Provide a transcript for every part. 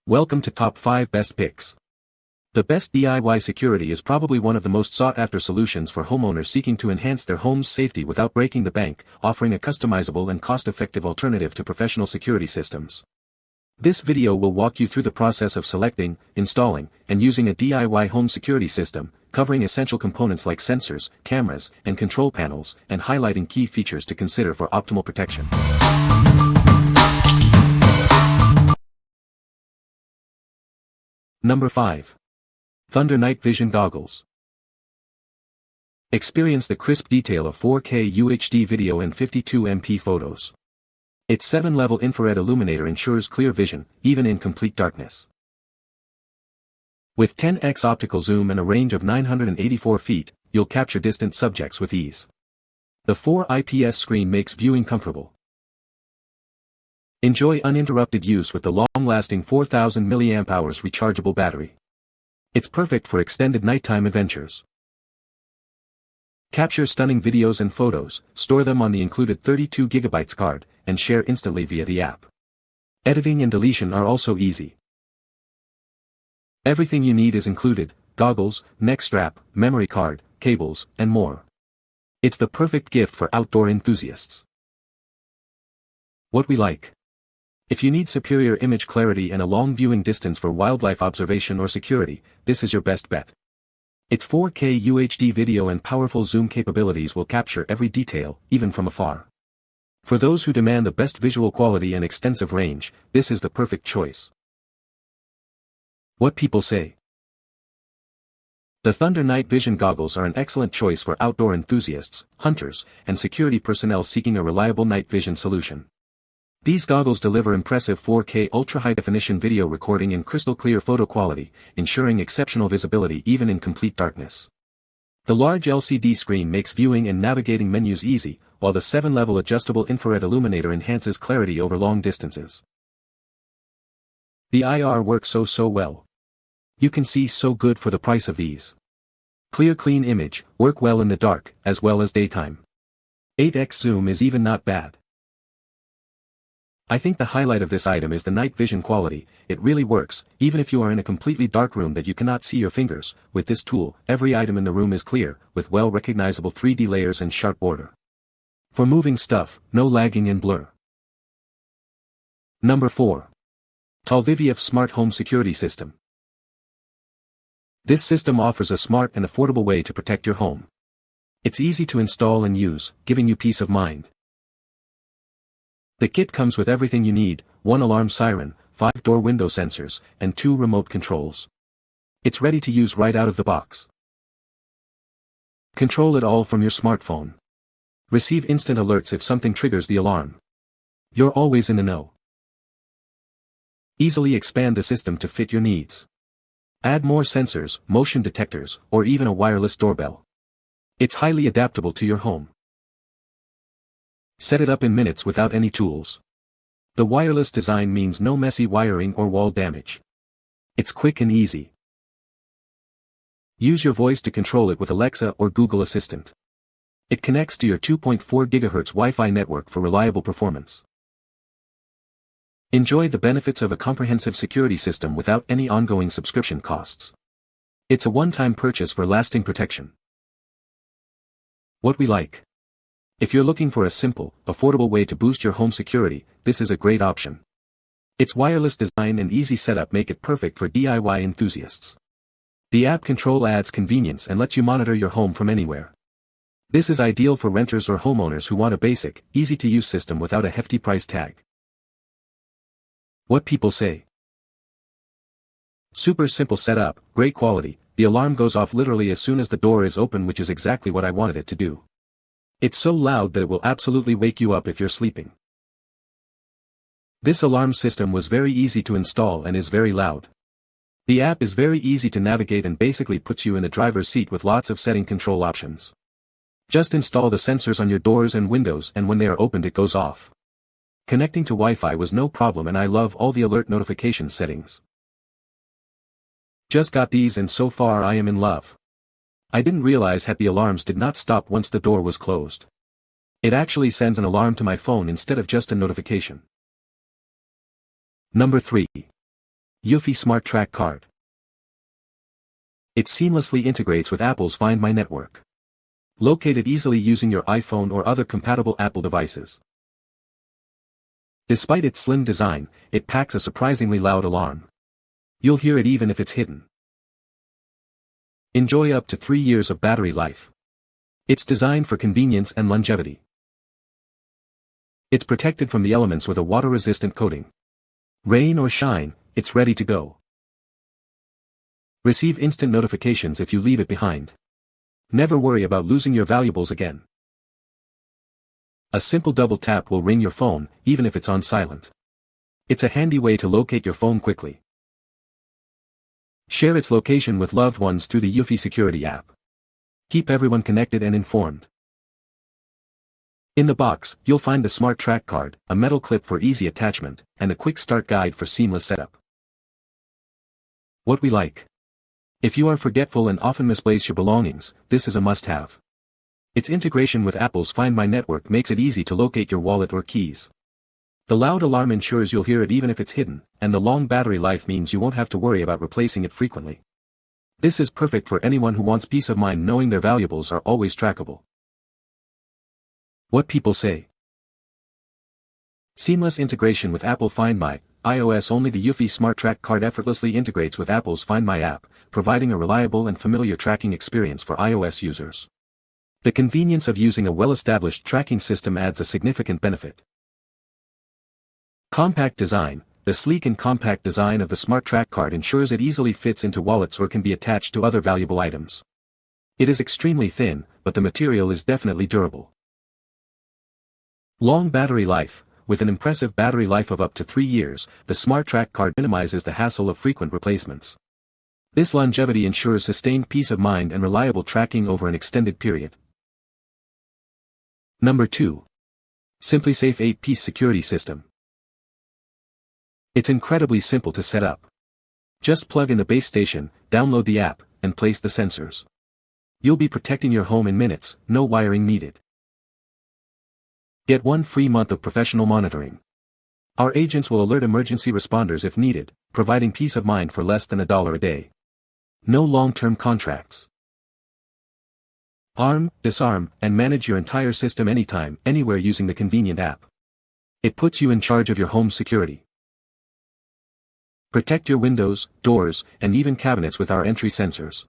Welcome to Top 5 Best Picks. The best DIY security is probably one of the most sought-after solutions for homeowners seeking to enhance their home's safety without breaking the bank, offering a customizable and cost-effective alternative to professional security systems. This video will walk you through the process of selecting, installing, and using a DIY home security system, covering essential components like sensors, cameras, and control panels, and highlighting key features to consider for optimal protection. Number 5. Thunder Night Vision Goggles. Experience the crisp detail of 4K UHD video and 52MP photos. Its 7-level infrared illuminator ensures clear vision, even in complete darkness. With 10x optical zoom and a range of 984 feet, you'll capture distant subjects with ease. The 4 IPS screen makes viewing comfortable. Enjoy uninterrupted use with the long-lasting 4000 mAh rechargeable battery. It's perfect for extended nighttime adventures. Capture stunning videos and photos, store them on the included 32GB card, and share instantly via the app. Editing and deletion are also easy. Everything you need is included: goggles, neck strap, memory card, cables, and more. It's the perfect gift for outdoor enthusiasts. What we like. If you need superior image clarity and a long viewing distance for wildlife observation or security, this is your best bet. Its 4K UHD video and powerful zoom capabilities will capture every detail, even from afar. For those who demand the best visual quality and extensive range, this is the perfect choice. What people say. The Thunder Night Vision Goggles are an excellent choice for outdoor enthusiasts, hunters, and security personnel seeking a reliable night vision solution. These goggles deliver impressive 4K ultra-high-definition video recording and crystal-clear photo quality, ensuring exceptional visibility even in complete darkness. The large LCD screen makes viewing and navigating menus easy, while the 7-level adjustable infrared illuminator enhances clarity over long distances. The IR works so well. You can see so good for the price of these. Clear clean image, work well in the dark, as well as daytime. 8x zoom is even not bad. I think the highlight of this item is the night vision quality. It really works, even if you are in a completely dark room that you cannot see your fingers. With this tool, every item in the room is clear, with well-recognizable 3D layers and sharp border. For moving stuff, no lagging and blur. Number 4. TOLVIVIOV Smart Home Security System. This system offers a smart and affordable way to protect your home. It's easy to install and use, giving you peace of mind. The kit comes with everything you need: 1 alarm siren, 5 door window sensors, and 2 remote controls. It's ready to use right out of the box. Control it all from your smartphone. Receive instant alerts if something triggers the alarm. You're always in the know. Easily expand the system to fit your needs. Add more sensors, motion detectors, or even a wireless doorbell. It's highly adaptable to your home. Set it up in minutes without any tools. The wireless design means no messy wiring or wall damage. It's quick and easy. Use your voice to control it with Alexa or Google Assistant. It connects to your 2.4 GHz Wi-Fi network for reliable performance. Enjoy the benefits of a comprehensive security system without any ongoing subscription costs. It's a one-time purchase for lasting protection. What we like. If you're looking for a simple, affordable way to boost your home security, this is a great option. Its wireless design and easy setup make it perfect for DIY enthusiasts. The app control adds convenience and lets you monitor your home from anywhere. This is ideal for renters or homeowners who want a basic, easy-to-use system without a hefty price tag. What people say. Super simple setup, great quality. The alarm goes off literally as soon as the door is open, which is exactly what I wanted it to do. It's so loud that it will absolutely wake you up if you're sleeping. This alarm system was very easy to install and is very loud. The app is very easy to navigate and basically puts you in the driver's seat with lots of setting control options. Just install the sensors on your doors and windows, and when they are opened it goes off. Connecting to Wi-Fi was no problem, and I love all the alert notification settings. Just got these and so far I am in love. I didn't realize that the alarms did not stop once the door was closed. It actually sends an alarm to my phone instead of just a notification. Number 3. EUFY SmartTrack Card. It seamlessly integrates with Apple's Find My network. Locate it easily using your iPhone or other compatible Apple devices. Despite its slim design, it packs a surprisingly loud alarm. You'll hear it even if it's hidden. Enjoy up to 3 years of battery life. It's designed for convenience and longevity. It's protected from the elements with a water-resistant coating. Rain or shine, it's ready to go. Receive instant notifications if you leave it behind. Never worry about losing your valuables again. A simple double tap will ring your phone, even if it's on silent. It's a handy way to locate your phone quickly. Share its location with loved ones through the EUFY security app. Keep everyone connected and informed. In the box, you'll find the SmartTrack Card, a metal clip for easy attachment, and a quick start guide for seamless setup. What we like. If you are forgetful and often misplace your belongings, this is a must-have. Its integration with Apple's Find My network makes it easy to locate your wallet or keys. The loud alarm ensures you'll hear it even if it's hidden, and the long battery life means you won't have to worry about replacing it frequently. This is perfect for anyone who wants peace of mind knowing their valuables are always trackable. What people say. Seamless integration with Apple Find My, iOS only. The EUFY SmartTrack Card effortlessly integrates with Apple's Find My app, providing a reliable and familiar tracking experience for iOS users. The convenience of using a well-established tracking system adds a significant benefit. Compact design. The sleek and compact design of the SmartTrack Card ensures it easily fits into wallets or can be attached to other valuable items. It is extremely thin, but the material is definitely durable. Long battery life. With an impressive battery life of up to 3 years, the SmartTrack Card minimizes the hassle of frequent replacements. This longevity ensures sustained peace of mind and reliable tracking over an extended period. Number 2. SimpliSafe 8-piece security system. It's incredibly simple to set up. Just plug in the base station, download the app, and place the sensors. You'll be protecting your home in minutes, no wiring needed. Get 1 free month of professional monitoring. Our agents will alert emergency responders if needed, providing peace of mind for less than $1 a day. No long-term contracts. Arm, disarm, and manage your entire system anytime, anywhere using the convenient app. It puts you in charge of your home's security. Protect your windows, doors, and even cabinets with our entry sensors.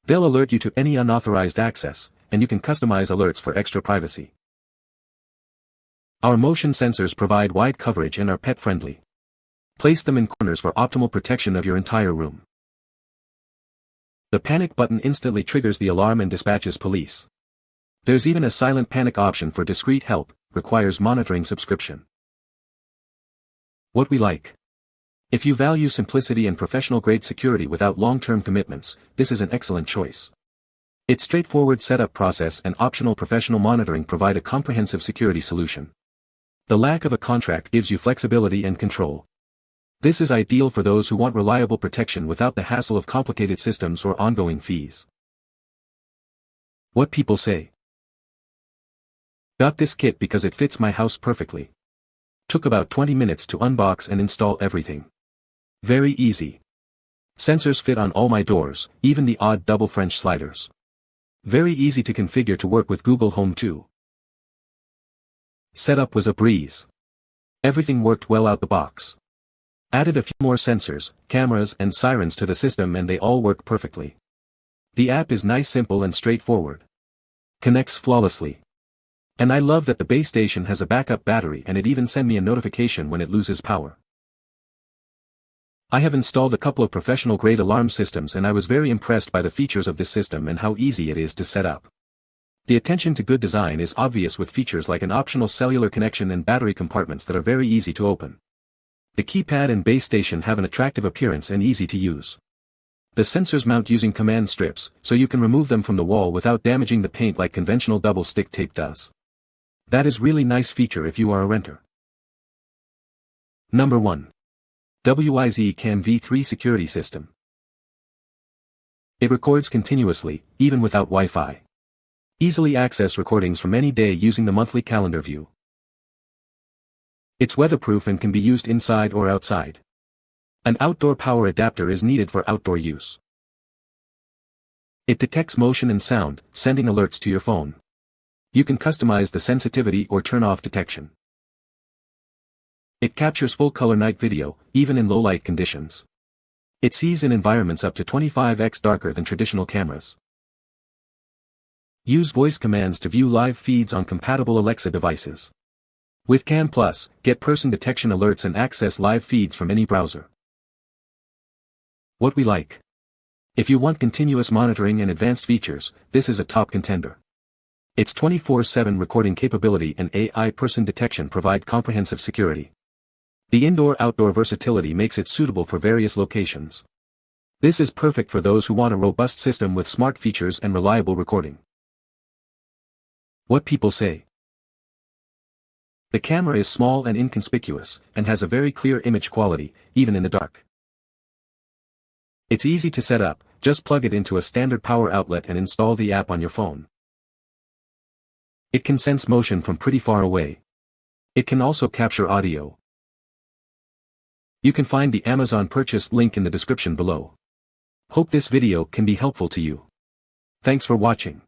They'll alert you to any unauthorized access, and you can customize alerts for extra privacy. Our motion sensors provide wide coverage and are pet-friendly. Place them in corners for optimal protection of your entire room. The panic button instantly triggers the alarm and dispatches police. There's even a silent panic option for discreet help, requires monitoring subscription. What we like. If you value simplicity and professional-grade security without long-term commitments, this is an excellent choice. Its straightforward setup process and optional professional monitoring provide a comprehensive security solution. The lack of a contract gives you flexibility and control. This is ideal for those who want reliable protection without the hassle of complicated systems or ongoing fees. What people say. Got this kit because it fits my house perfectly. Took about 20 minutes to unbox and install everything. Very easy. Sensors fit on all my doors, even the odd double French sliders. Very easy to configure to work with Google Home too. Setup was a breeze. Everything worked well out the box. Added a few more sensors, cameras and sirens to the system and they all work perfectly. The app is nice, simple and straightforward. Connects flawlessly. And I love that the base station has a backup battery and it even sends me a notification when it loses power. I have installed a couple of professional-grade alarm systems and I was very impressed by the features of this system and how easy it is to set up. The attention to good design is obvious with features like an optional cellular connection and battery compartments that are very easy to open. The keypad and base station have an attractive appearance and easy to use. The sensors mount using command strips, so you can remove them from the wall without damaging the paint like conventional double-stick tape does. That is really nice feature if you are a renter. Number 1. WYZE CAM V3 Security System. It records continuously, even without Wi-Fi. Easily access recordings from any day using the monthly calendar view. It's weatherproof and can be used inside or outside. An outdoor power adapter is needed for outdoor use. It detects motion and sound, sending alerts to your phone. You can customize the sensitivity or turn off detection. It captures full-color night video, even in low-light conditions. It sees in environments up to 25x darker than traditional cameras. Use voice commands to view live feeds on compatible Alexa devices. With Cam Plus, get person detection alerts and access live feeds from any browser. What we like. If you want continuous monitoring and advanced features, this is a top contender. Its 24/7 recording capability and AI person detection provide comprehensive security. The indoor-outdoor versatility makes it suitable for various locations. This is perfect for those who want a robust system with smart features and reliable recording. What people say. The camera is small and inconspicuous, and has a very clear image quality, even in the dark. It's easy to set up, just plug it into a standard power outlet and install the app on your phone. It can sense motion from pretty far away. It can also capture audio. You can find the Amazon purchase link in the description below. Hope this video can be helpful to you. Thanks for watching.